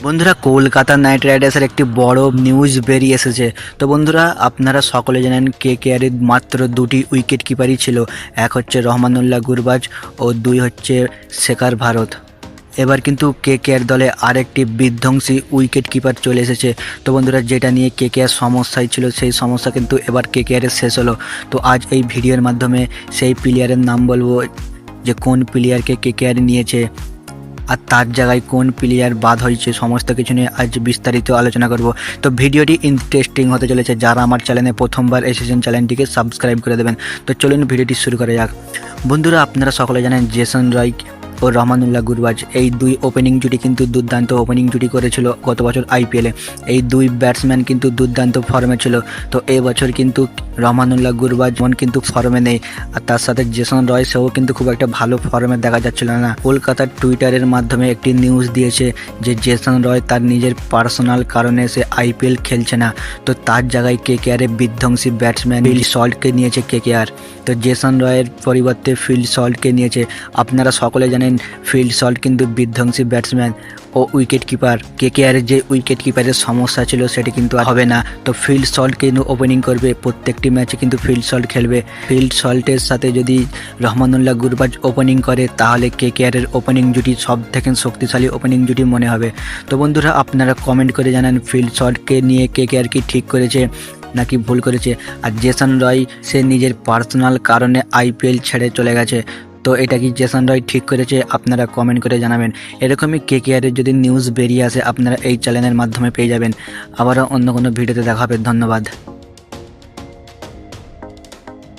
বন্ধুরা, কলকাতা নাইট রাইডার্সের একটি বড় নিউজ বেরিয়ে এসেছে। তো বন্ধুরা, আপনারা সকলে জানেন কেকেআরের মাত্র দুটি উইকেট কিপারই ছিল। এক হচ্ছে রহমানুল্লাহ গুরবাজ ও দুই হচ্ছে শেখার ভারত। এবার কিন্তু কেকেআর দলে আরেকটি বিধ্বংসী উইকেট কিপার চলে এসেছে। তো বন্ধুরা, যেটা নিয়ে কেকেআর সমস্যায় ছিল সেই সমস্যা কিন্তু এবার কেকেআরের শেষ হলো। তো আজ এই ভিডিওর মাধ্যমে সেই প্লেয়ারের নাম বলবো যে কোন প্লেয়ারকে কেকেআর নিয়েছে আর তার জায়গায় কোন প্লেয়ার বাদ হয়েছে, সমস্ত কিছু নিয়ে আজ বিস্তারিত আলোচনা করব। তো ভিডিওটি ইন্টারেস্টিং হতে চলেছে। যারা আমার চ্যানেলে প্রথমবার এসেছেন চ্যানেলটিকে সাবস্ক্রাইব করে দেবেন। তো চলুন ভিডিওটি শুরু করা যাক। বন্ধুরা, আপনারা সকলে জানেন জেসন রয় ও রহমানুল্লাহ গুরবাজ এই দুই ওপেনিং জুটি কিন্তু দুর্দান্ত ওপেনিং জুটি করেছিল গত বছর আইপিএলে। এই দুই ব্যাটসম্যান কিন্তু দুর্দান্ত ফর্মে ছিল। তো এবছর কিন্তু রহমানুল্লাহ গুরবাজ কিন্তু ফর্মে নেই, আর তার সাথে জেসন রয় সেও কিন্তু খুব একটা ভালো ফর্মে দেখা যাচ্ছিল না। কলকাতার টুইটারের মাধ্যমে একটি নিউজ দিয়েছে যে জেসন রয় তার নিজের পার্সোনাল কারণে সে আইপিএল খেলছে না। তো তার জায়গায় কেকেআরের বিধ্বংসী ব্যাটসম্যান ফিল সল্টকে নিয়েছে কেকেআর। তো জেসন রয়ের পরিবর্তে ফিল সল্টকে নিয়েছে। আপনারা সকলে জানেন ফিল সল্ট কিন্তু বিধ্বংসী ব্যাটসম্যান ও উইকেট কিপার। কেকেআরের যে উইকেট কিপারের সমস্যা ছিল সেটি কিন্তু আর হবে না। তো ফিল সল্ট কিন্তু ওপেনিং করবে, প্রত্যেকটি ম্যাচে কিন্তু ফিল সল্ট খেলবে। ফিল সল্টের সাথে যদি রহমানুল্লাহ গুরবাজ ওপেনিং করে তাহলে কেকেআরের ওপেনিং জুটি সব থেকে শক্তিশালী ওপেনিং জুটি মনে হবে। তো বন্ধুরা, আপনারা কমেন্ট করে জানান ফিল সল্টকে নিয়ে কেকেআর কি ঠিক করেছে নাকি ভুল করেছে। আর জেসন রয় সে নিজের পার্সোনাল কারণে আইপিএল ছেড়ে চলে গেছে। তো এটা কি জেসন রয় ঠিক করেছে? আপনারা কমেন্ট করে জানাবেন। এরকমই কেকেআরের যদি নিউজ বেরিয়ে আসে আপনারা এই চ্যানেলের মাধ্যমে পেয়ে যাবেন। আবারও অন্য কোনো ভিডিওতে দেখা হবে। ধন্যবাদ।